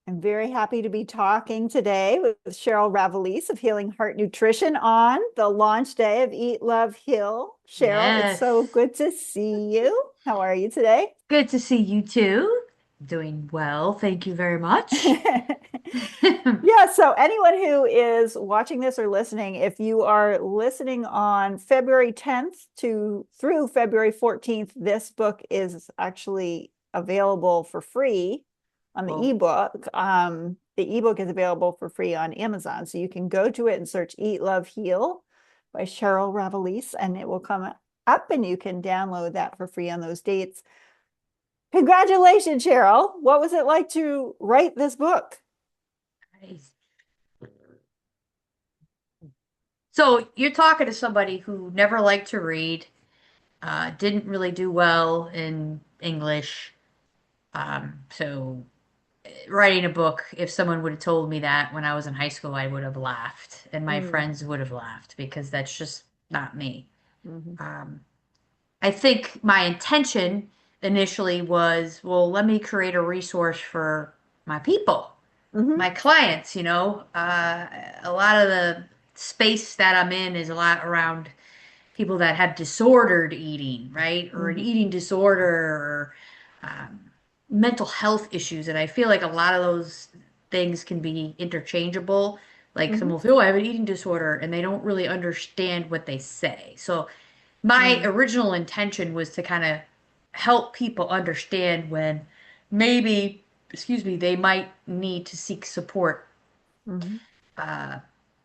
I'm very happy to be talking today with Sheryl Ravalese of Healing Heart Nutrition on the launch day of Eat, Love, Heal. Sheryl, it's so Yes. good to see you. How are you today? Good to see you too. Doing well. Thank you very much. Yeah, so anyone who is watching this or listening, if you are listening on February 10th to through February 14th, this book is actually available for free on the Well, ebook. The ebook is available for free on Amazon. So you can go to it and search Eat, Love, Heal by Sheryl Ravalese, and it will come up and you can download that for free on those dates. Congratulations, Sheryl. What was it like to write this book? nice. So you're talking to somebody who never liked to read, didn't really do well in English. So writing a book, if someone would have told me that when I was in high school, I would have laughed, and my Mm, friends would have laughed because that's just not me. mhm, Um, I think my intention initially was, well, let me create a resource for my people, mhm, my clients, a lot of the space that I'm in is a lot around people that have disordered eating, right? Or an mhm, eating disorder or um, mental health issues. And I feel like a lot of those things can be interchangeable. Like mhm, someone will say, oh, I have an eating disorder, and they don't really understand what they say. So my mm, original intention was to kind of help people understand when maybe, excuse me, they might need to seek support. mhm, Uh,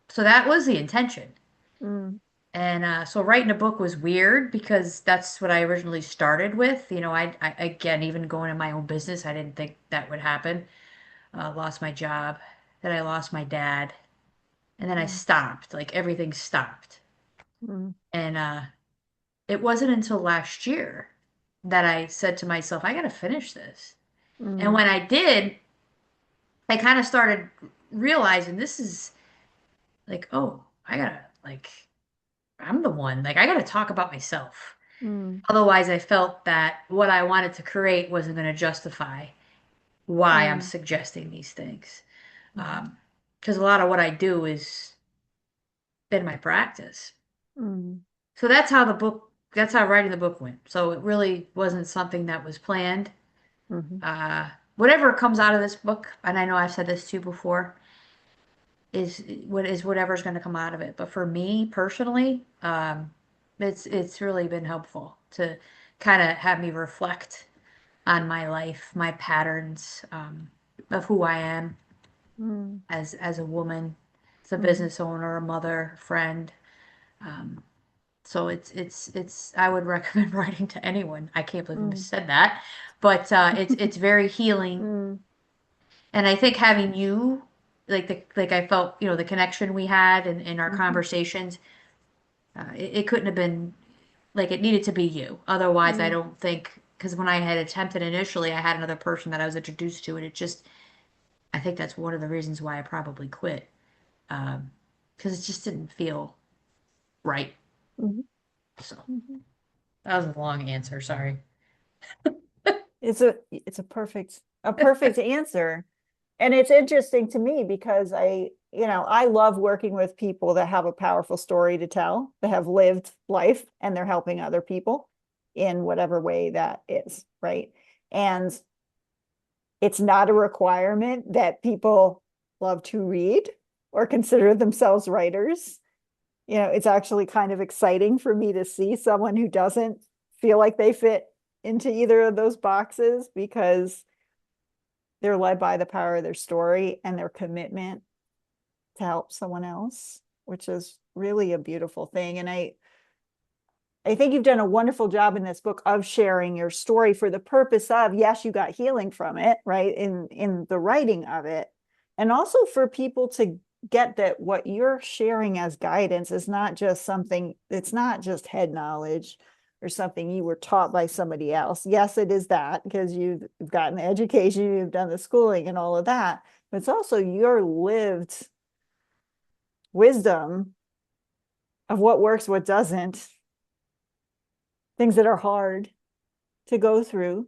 so that was the intention. mm, And so writing a book was weird because that's what I originally started with. I again, even going in my own business, I didn't think that would happen. Lost my job, then I lost my dad, and then I mm, stopped. Like everything stopped. mm, And it wasn't until last year that I said to myself, I gotta finish this. And mm, when I did, I kind of started realizing this is like, oh, I gotta, like, I'm the one, like, I gotta talk about myself. mm, Otherwise, I felt that what I wanted to create wasn't going to justify why I'm mm, suggesting these things. mhm, Because a lot of what I do is been my practice. mm, So that's how writing the book went. So it really wasn't something that was planned. mhm, Whatever comes out of this book, and I know I've said this too before, is whatever's going to come out of it. But for me personally, it's really been helpful to kind of have me reflect on my life, my patterns, of who I am mm, as a woman, as a mhm, business owner, a mother, friend. Um, so it's I would recommend writing to anyone. I can't believe I mm, just said that, but it's very healing. mm, And I think having you, like I felt, the connection we had in our mhm, conversations, it couldn't have been like it needed to be you. Otherwise, I mm, don't think because when I had attempted initially, I had another person that I was introduced to, and it just I think that's one of the reasons why I probably quit. Because it just didn't feel right. mhm, So mhm. that was a long answer. Sorry. It's a perfect answer. And it's interesting to me because I love working with people that have a powerful story to tell, that have lived life and they're helping other people in whatever way that is, right? And it's not a requirement that people love to read or consider themselves writers. It's actually kind of exciting for me to see someone who doesn't feel like they fit into either of those boxes because they're led by the power of their story and their commitment to help someone else, which is really a beautiful thing. And I think you've done a wonderful job in this book of sharing your story for the purpose of, yes, you got healing from it, right? In the writing of it. And also for people to get that what you're sharing as guidance is not just something, it's not just head knowledge or something you were taught by somebody else. Yes, it is that because you've gotten the education, you've done the schooling and all of that, but it's also your lived wisdom of what works, what doesn't, things that are hard to go through,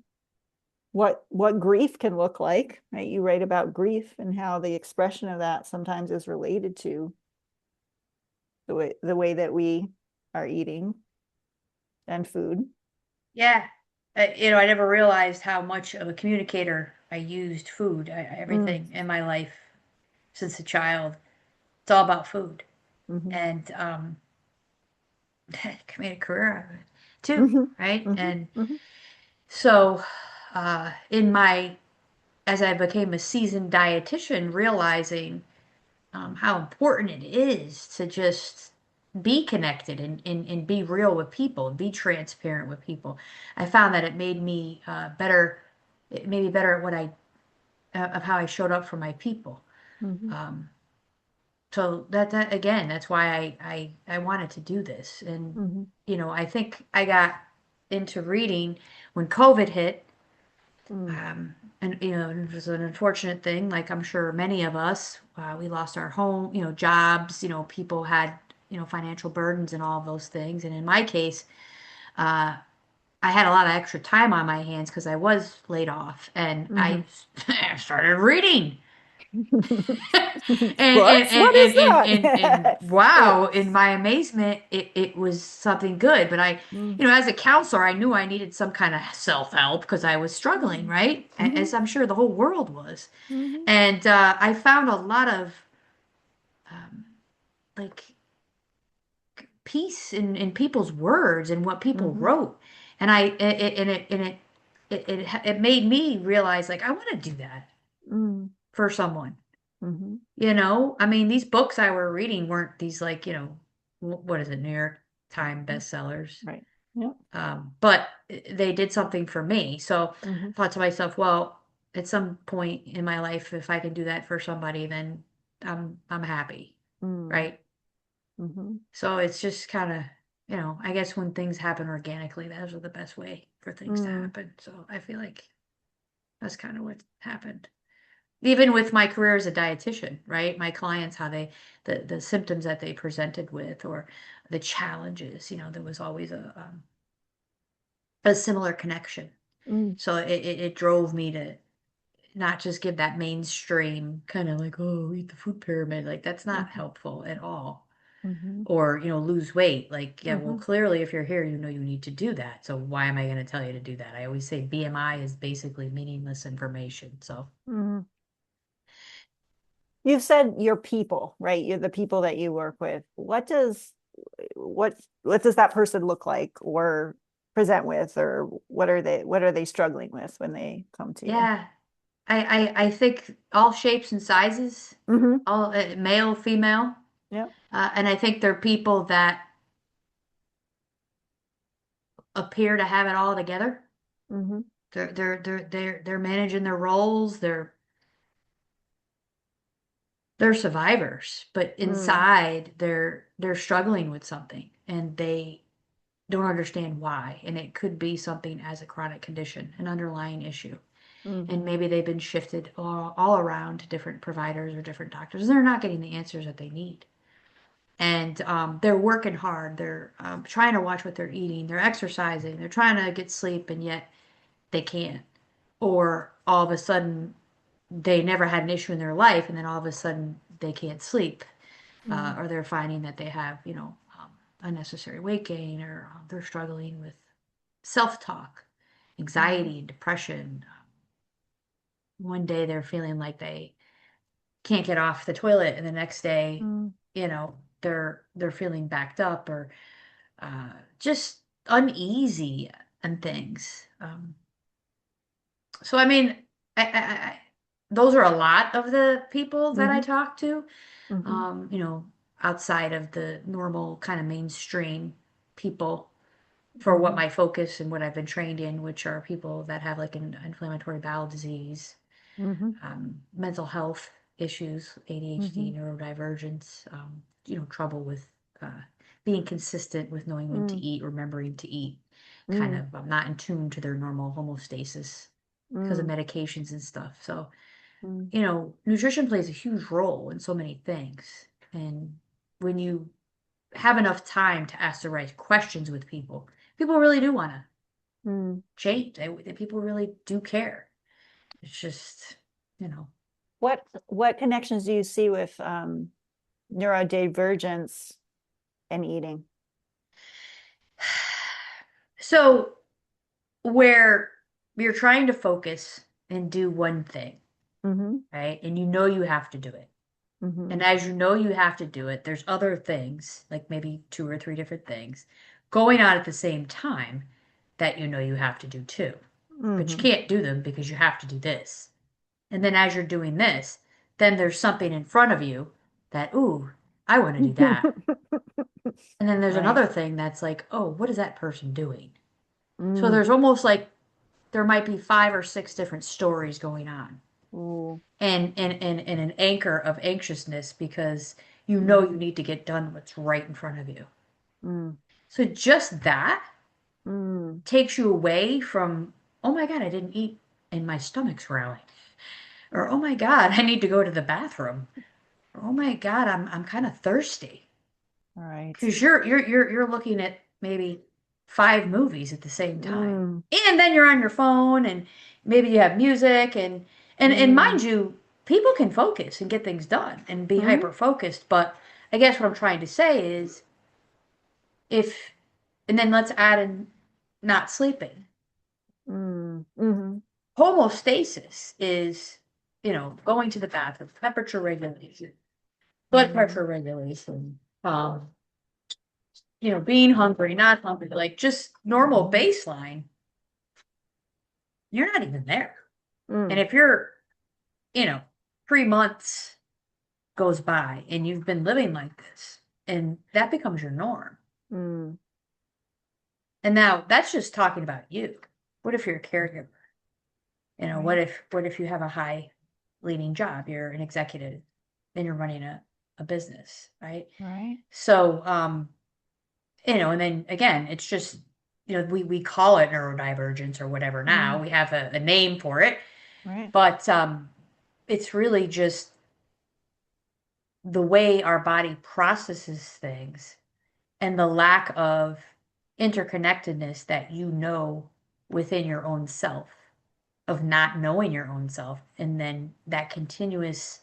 what grief can look like, right? You write about grief and how the expression of that sometimes is related to the way that we are eating and food. Yeah. I never realized how much of a communicator I used food. Mm, Everything in my life since a child, it's all about food. mhm, And I made a career out of it too, mhm, right? mhm, And mhm, so, as I became a seasoned dietitian, realizing how important it is to just be connected and be real with people and be transparent with people. I found that it made me better. It made me better at what I of how I showed up for my people. mhm, Um, so that again, that's why I wanted to do this. And mhm, I think I got into reading when COVID hit. mm, And it was an unfortunate thing. Like I'm sure many of us, we lost our home, jobs. People had financial burdens and all of those things. And in my case, uh, I had a lot of extra time on my hands because I was laid off, and I mhm. started reading. Books? What is And that? wow, in my amazement, it was something good. But Mm, as a counselor, I knew I needed some kind of self-help because I was struggling, mm, right? As mhm, I'm sure the whole world was. mhm, And I found a lot of um, like peace in people's words and what people mhm, wrote. And it made me realize like I want to do that mm, for someone. mhm. I mean, these books I were reading weren't these like, what is it, New York Times bestsellers. Right. Yeah. But they did something for me. So Mhm, I thought to myself, well, at some point in my life, if I can do that for somebody, then I'm happy, mm, right? mhm, So it's just kind of, I guess when things happen organically, those are the best way for things to mm, happen. So I feel like that's kind of what happened. Even with my career as a dietitian, right? My clients, how the symptoms that they presented with, or the challenges, there was always a similar connection. mm, So it drove me to not just give that mainstream kind of like, oh, eat the food pyramid. Like that's not mhm, helpful at all. mhm, Or, lose weight. Like, yeah, well, mhm, clearly if you're here, you need to do that. So why am I going to tell you to do that? I always say BMI is basically meaningless information. So mhm. You've said your people, right? You're the people that you work with. What does that person look like or present with, or what are they struggling with when they come to you? yeah, I think all shapes and sizes, Mm-hmm. all male, female. Yeah. And I think they're people that appear to have it all together. Mm-hmm. They're managing their roles. They're survivors, but Mm, inside they're struggling with something and they don't understand why. And it could be something as a chronic condition, an underlying issue. mm-hmm. And maybe they've been shifted all around to different providers or different doctors, and they're not getting the answers that they need. And they're working hard. They're trying to watch what they're eating. They're exercising. They're trying to get sleep, and yet they can't. Or all of a sudden, they never had an issue in their life, and then all of a sudden, they can't sleep. Mm, Or they're finding that they have, unnecessary weight gain, or they're struggling with self-talk, mm, anxiety, depression. One day they're feeling like they can't get off the toilet, and the next day, mm, they're feeling backed up or just uneasy and things. So I mean, those are a lot of the people that I mm-hmm. talk to. Mm-hmm. You know, outside of the normal kind of mainstream people for what Mm-hmm. my focus and what I've been trained in, which are people that have like an inflammatory bowel disease, Mm-hmm. mental health issues, Mm-hmm. ADHD, neurodivergence, trouble with uh, being consistent with knowing when to Mm, eat, remembering to eat, kind mm, of not in tune to their normal homeostasis because of mm, medications and stuff. So, mm, nutrition plays a huge role in so many things. And when you have enough time to ask the right questions with people, people really do want to mm, change. People really do care. It's just, you know. What connections do you see with neurodivergence and eating? So where you're trying to focus and do one thing, Mm-hmm. right? And you know you have to do it. Mm-hmm. And as you know you have to do it, there's other things, like maybe two or three different things, going on at the same time that you know you have to do too. But you Mm-hmm. can't do them because you have to do this. And then as you're doing this, then there's something in front of you that, ooh, I want to do that. And then there's Right. another thing that's like, oh, what is that person doing? So Mm. there's almost like there might be five or six different stories going on. Ooh. And an anchor of anxiousness because you know you Mm-hmm. need to get done what's right in front of you. Mm. So just that Mm. takes you away from, oh my God, I didn't eat and my stomach's growling. Or oh my God, I need to go to the bathroom. Or oh my God, I'm kind of thirsty. All right. Because you're looking at maybe five movies at the same time. Mm. And then you're on your phone and maybe you have music and Mm. mind you, people can focus and get things done and be Mm. hyper focused, but I guess what I'm trying to say is if and then let's add in not sleeping. Mm. Mm-hmm. Homeostasis is, going to the bathroom, temperature regulation, blood Mm. pressure regulation, being hungry, not hungry, like just normal baseline, you're not even there. And Mm. if you're, you know, 3 months goes by and you've been living like this, and that becomes your norm. Mm. And now that's just talking about you. What if you're a caregiver? What Right. if you have a high leading job, you're an executive, and you're running a business, right? Right. So, and then again, it's just, we call it neurodivergence or whatever now. Mm. We have a name for it, Right. but it's really just the way our body processes things and the lack of interconnectedness that within your own self, of not knowing your own self, and then that continuous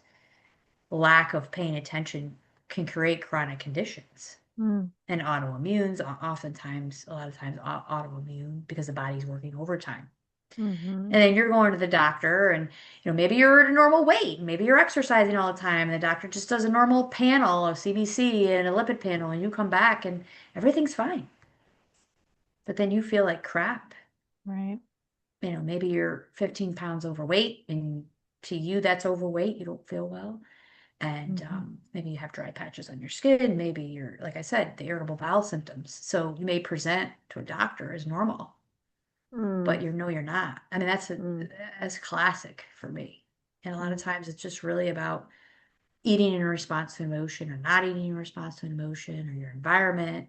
lack of paying attention can create chronic conditions. Mm. And autoimmunes, oftentimes, a lot of times, autoimmune because the body's working overtime. Mm-hmm. And then you're going to the doctor, and maybe you're at a normal weight, maybe you're exercising all the time, and the doctor just does a normal panel of CBC and a lipid panel, and you come back and everything's fine. But then you feel like crap. Right. Maybe you're 15 pounds overweight, and to you that's overweight. You don't feel well. And Mm-hmm. maybe you have dry patches on your skin. Maybe you're, like I said, the irritable bowel symptoms. So you may present to a doctor as normal, but Mm. you're not. I mean, Mm. that's classic for me. And a lot of Mm. times it's just really about eating in response to emotion or not eating in response to emotion or your environment.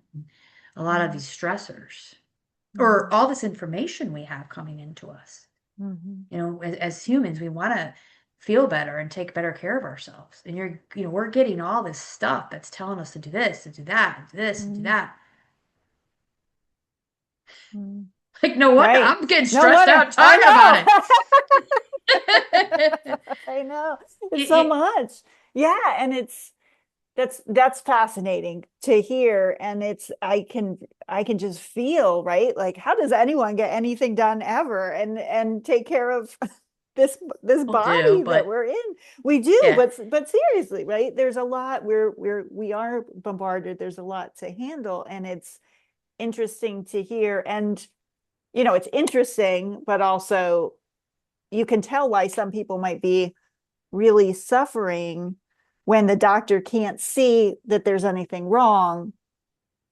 A lot of Mm. these stressors or Mm. all this information we have coming into us. Mm-hmm. As humans, we want to feel better and take better care of ourselves. And we're getting all this stuff that's telling us to do this, to do that, and do this, and do Mm. that. Mm. Like, no wonder Right. I'm getting No stressed wonder. out talking about I it. know. I know. It's so It- much. Yeah, and that's fascinating to hear, and I can just feel, right? Like, how does anyone get anything done ever and take care of this People do, body that but we're in? We do, yeah, but seriously, right? There's a lot, we are bombarded. There's a lot to handle, and it's interesting to hear. And it's interesting, but also you can tell why some people might be really suffering when the doctor can't see that there's anything wrong.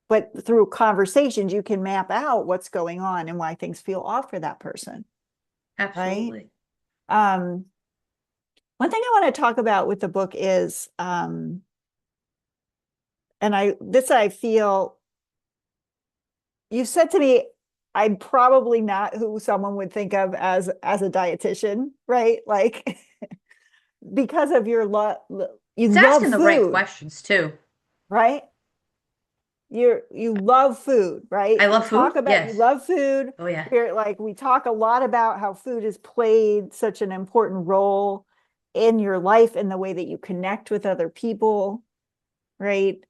But through conversations, you can map out what's going on and why things feel off for that person, right? absolutely. Um, One thing I want to talk about with the book is, and I feel you said to me, I'm probably not who someone would think of as a dietitian, right? Like, because of you It's love asking the right food, questions too. right? you love food, right? I You love talk food. about you Yes. love food. Oh yeah. You're like we talk a lot about how food has played such an important role in your life and the way that you connect with other people, right?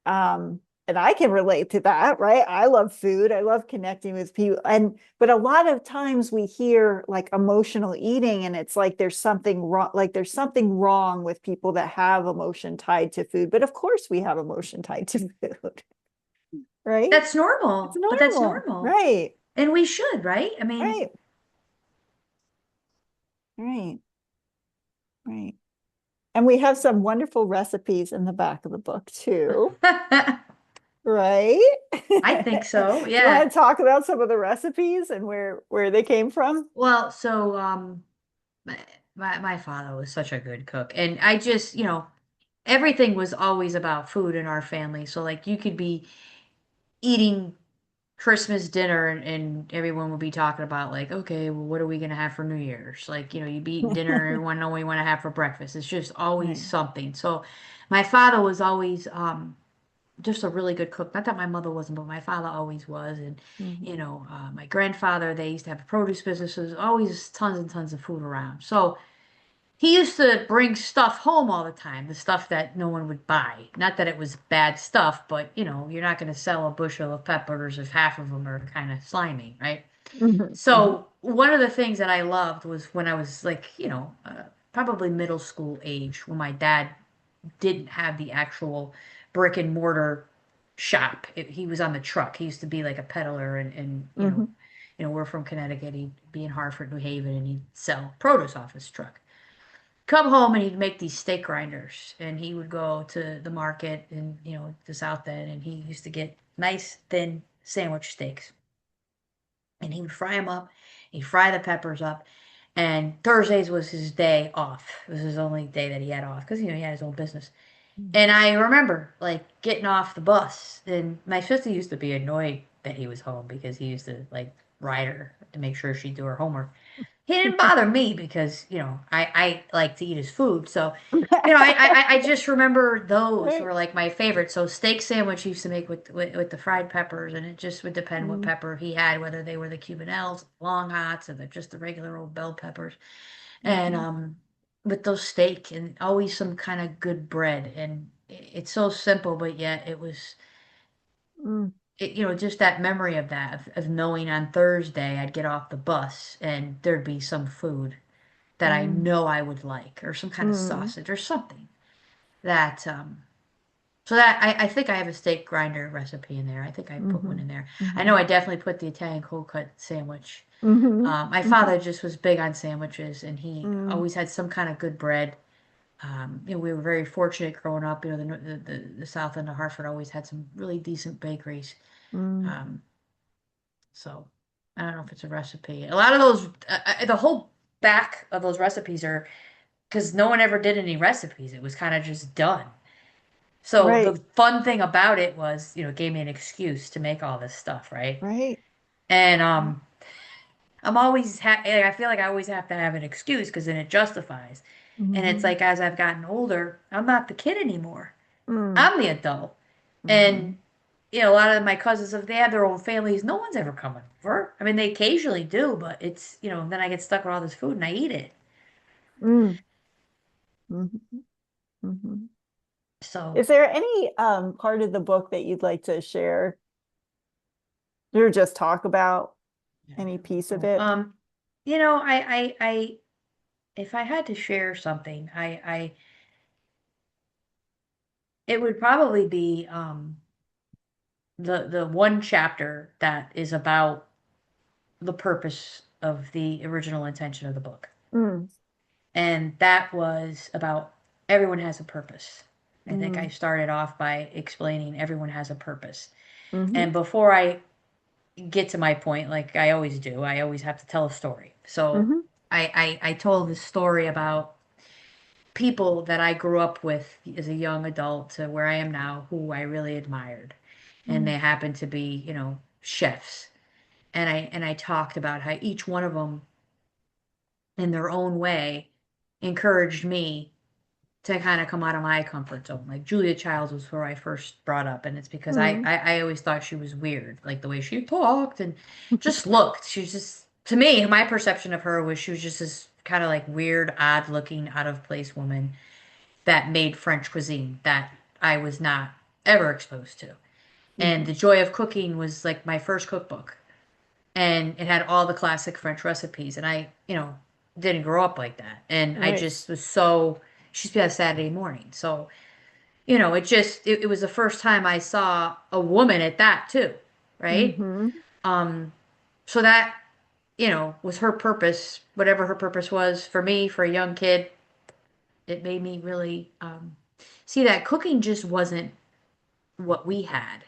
And I can relate to that, right? I love food. I love connecting with people. And but a lot of times we hear like emotional eating and it's like there's something wrong, like there's something wrong with people that have emotion tied to food. But of course we have emotion tied to food, right? That's It's normal, but that's normal. normal. Right. And we should, right? I mean, Right. Right. Right. And we have some wonderful recipes in the back of the book too. Right? I think so. Do you Yeah. want to talk about some of the recipes and where they came from? Well, so my, my father was such a good cook, and I just, everything was always about food in our family. So like you could be eating Christmas dinner and everyone would be talking about like, okay, well, what are we gonna have for New Year's? Like, you'd be eating dinner and everyone know what you want to have for breakfast. It's just always Right. something. So my father was always just a really good cook. Not that my mother wasn't, but my father always was. And, Mhm. my grandfather, they used to have produce businesses, always tons and tons of food around. So he used to bring stuff home all the time, the stuff that no one would buy. Not that it was bad stuff, but, you're not going to sell a bushel of peppers if half of them are kind of slimy, right? Mhm. Mhm. So one of the things that I loved was when I was like, probably middle school age, when my dad didn't have the actual brick and mortar shop. He was on the truck. He used to be like a peddler, and Mhm. we're from Connecticut. He'd be in Hartford, New Haven, and he'd sell produce off his truck. Come home and he'd make these steak grinders, and he would go to the market in the South End, and he used to get nice thin sandwich steaks, and he would fry them up. He'd fry the peppers up, and Thursdays was his day off. It was his only day that he had off because he had his own business. And I remember like getting off the bus, and my sister used to be annoyed that he was home because he used to like ride her to make sure she'd do her homework. He didn't bother me because I like to eat his food. So I just remember those Right. were like my favorite. So steak sandwich he used to make with the fried peppers, and it just would depend what Mm. pepper he had, whether they were the Cubanelles, long hots, or just the regular old bell peppers. And Mhm. with those steak and always some kind of good bread, and it's so simple, but yet it was Mm. just that memory of that of knowing on Thursday I'd get off the bus and there'd be some food that I Mm. know I would like, or some kind of Mm. sausage or something that so that I think I have a steak grinder recipe in there. I think I put one Mhm. in there. I know Mhm. I definitely put the Italian cold cut sandwich. Mhm. My Mhm. father just was big on sandwiches, and he Mm. always had some kind of good bread. We were very fortunate growing up. The South End of Hartford always had some really decent bakeries. Mm. Um, so I don't know if it's a recipe. A lot of those, the whole back of those recipes are because no one ever did any recipes. It was kind of just done. So the Right. fun thing about it was, it gave me an excuse to make all this stuff, right? Right. And I'm always I feel like I always have to have an excuse because then it justifies. And it's Mhm. like as I've gotten older, I'm not the kid anymore. Mm. I'm the adult. Mhm. And a lot of my cousins, if they have their own families, no one's ever coming over. I mean, they occasionally do, but it's, then I get stuck with all this food and I eat it. Mm. Mhm. Mhm. So, Is there any part of the book that you'd like to share or just talk about yeah, any here we piece of go. it? If I had to share something, it would probably be the one chapter that is about the purpose of the original intention of the book. Mm. And that was about everyone has a purpose. I think I Mm. started off by explaining everyone has a purpose. Mhm. And before I get to my point, like I always do, I always have to tell a story. So Mhm. I told this story about people that I grew up with as a young adult to where I am now, who I really admired. And Mm. they happened to be, chefs. And I talked about how each one of them in their own way encouraged me to kind of come out of my comfort zone. Like Julia Childs was who I first brought up, and it's because Mm. I always thought she was weird, like the way she talked and just looked. She was just, to me, my perception of her was she was just this kind of like weird, odd looking, out of place woman that made French cuisine that I was not ever exposed to. And Mhm. The Joy of Cooking was like my first cookbook, and it had all the classic French recipes. And I, didn't grow up like that. And I Right. just was so, she used to be on Saturday morning. So, it was the first time I saw a woman at that too, right? Mm-hmm. Um, so that, was her purpose, whatever her purpose was for me, for a young kid. It made me really see that cooking just wasn't what we had.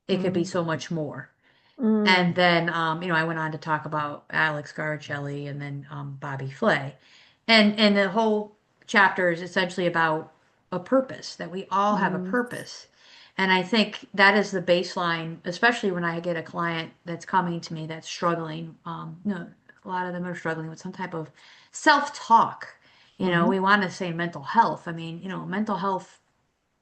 It could be Mm. so much more. And Mm. then, I went on to talk about Alex Garicelli and then Bobby Flay. And the whole chapter is essentially about a purpose, that we all have a Mm. purpose. And I think that is the baseline, especially when I get a client that's coming to me that's struggling. A lot of them are struggling with some type of self-talk. Mm-hmm. We want to say mental health. I mean, mental health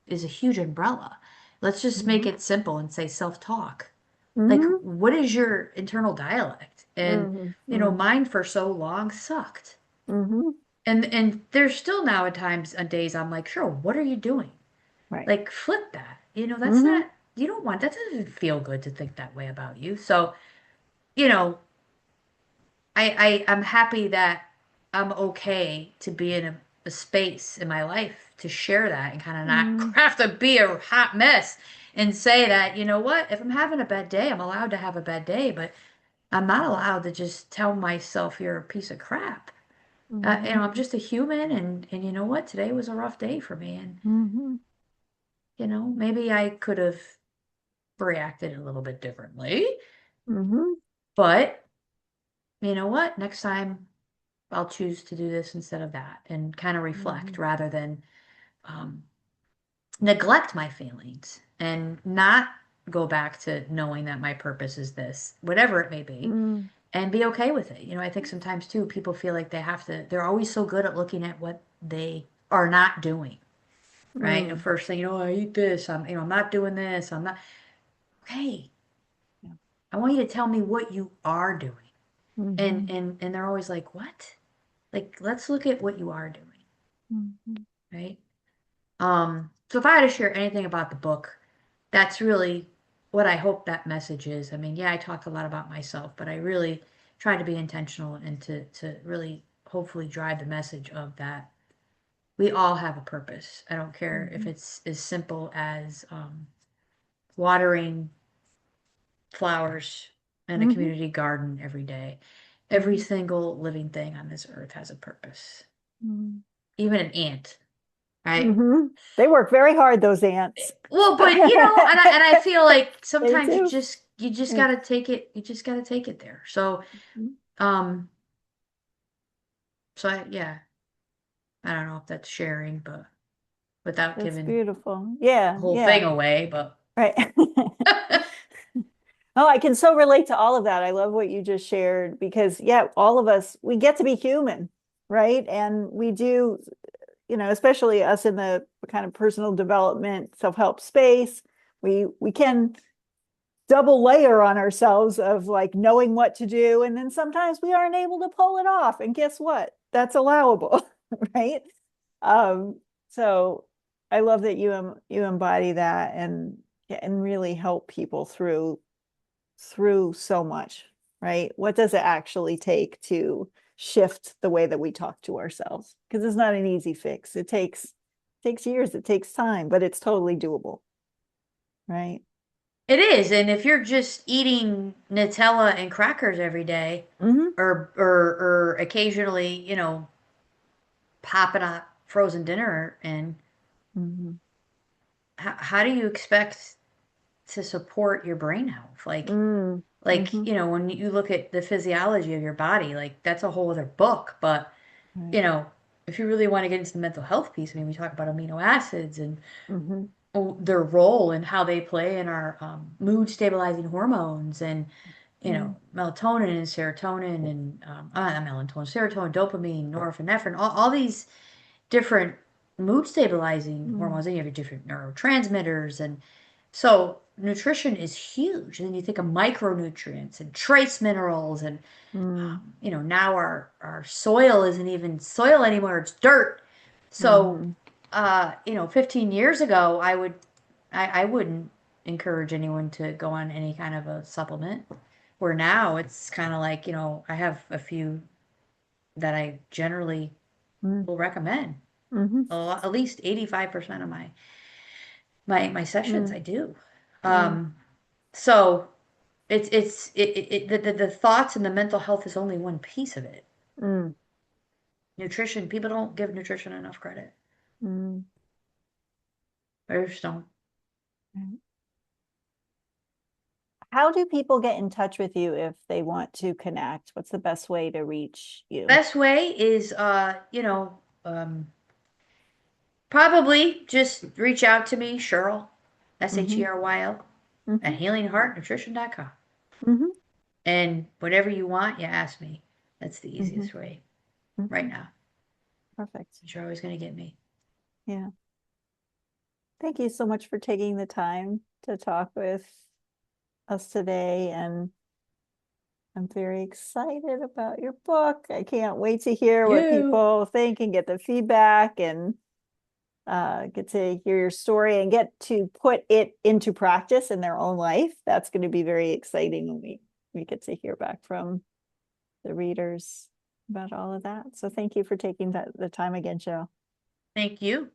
is a huge umbrella. Let's just make Mm-hmm. it simple and say self-talk. Like, Mm-hmm. what is your internal dialect? And, Mm-hmm. mine for so long sucked. Mm-hmm. And there's still now at times on days I'm like, sure, what are you doing? Right. Like, flip that. That's Mm-hmm. not, you don't want, that doesn't feel good to think that way about you. So, you know, I'm happy that I'm okay to be in a space in my life to share that and kind of not Mm. have to be a hot mess and say that, you know what, if I'm having a bad day, I'm allowed to have a bad day, but I'm not allowed to just tell myself you're a piece of crap. Mm-hmm. I'm just a human, and you know what? Today was a rough day for me, and Mm-hmm. maybe I could have reacted a little bit differently, Mm-hmm. but you know what? Next time I'll choose to do this instead of that, and kind of reflect Mm-hmm. rather than um, neglect my feelings and not go back to knowing that my purpose is this, whatever it may be, Mm. and be okay with it. I think sometimes too, people feel like they're always so good at looking at what they are not doing, right? And Mm. first thing, I eat this, I'm not doing this, I'm not. Okay, Yeah. I want you to tell me what you are doing. And Mm-hmm. and and they're always like, what? Like, let's look at what you are doing, Mm-hmm. right? So if I had to share anything about the book, that's really what I hope that message is. I mean, yeah, I talked a lot about myself, but I really try to be intentional and to really hopefully drive the message of that we all have a purpose. I don't care if Mm-hmm. it's as simple as watering flowers in a Mm-hmm. community garden every day. Every Mm-hmm. single living thing on this earth has a purpose. Mm-hmm. Even an ant, right? Mm-hmm. They work very hard, those ants. Well, but and I feel like They sometimes do. you just Yeah. gotta take it. You just gotta take it there. So, um, yeah, I don't know if that's sharing, but without That's giving beautiful. the Yeah, whole yeah. thing away, but Right. Oh, I can so relate to all of that. I love what you just shared because, yeah, all of us, we get to be human, right? And we do, especially us in the kind of personal development, self-help space, we can double layer on ourselves of like knowing what to do. And then sometimes we aren't able to pull it off. And guess what? That's allowable, right? Um, so I love that you embody that and really help people through so much, right? What does it actually take to shift the way that we talk to ourselves? Because it's not an easy fix. It takes years, it takes time, but it's totally doable, right? it is. And if you're just eating Nutella and crackers every day, Mm-hmm. or occasionally, popping a frozen dinner, and Mm-hmm. how do you expect to support your brain health? Mm. Like, Mm-hmm. when you look at the physiology of your body, like that's a whole other book. But, Right. you know, if you really want to get into the mental health piece, I mean, we talk about amino acids and Mm-hmm. their role and how they play in our mood stabilizing hormones and, Mm. melatonin and serotonin and not melatonin, serotonin, dopamine, norepinephrine, all these different mood stabilizing Mm, hormones, and you have different neurotransmitters, and so nutrition is huge. And then you think of micronutrients and trace minerals, and mm, now our soil isn't even soil anymore; it's dirt. So, mhm, 15 years ago, I wouldn't encourage anyone to go on any kind of a supplement. Where now it's kind of like, I have a few that I generally mm, will recommend. mhm, At least 85% of my sessions mm, I do. mm, Um, so the thoughts and the mental health is only one piece of it. mm, Nutrition, people don't give nutrition enough credit. mm. They just don't. Mm. How do people get in touch with you if they want to connect? What's the best way to reach you? Best way is, probably just reach out to me, Cheryl, Mm-hmm, Sheryl, mm-hmm, at healingheartnutrition.com. mm-hmm, And whatever you want, you ask me. That's the mm-hmm, easiest way right mm-hmm. now. Perfect. You're always going to get me. Yeah. Thank you so much for taking the time to talk with us today. And I'm very excited about your book. I can't wait to hear what You. people think and get the feedback and get to hear your story and get to put it into practice in their own life. That's going to be very exciting when we get to hear back from the readers about all of that. So thank you for taking the time again, Cheryl. Thank you.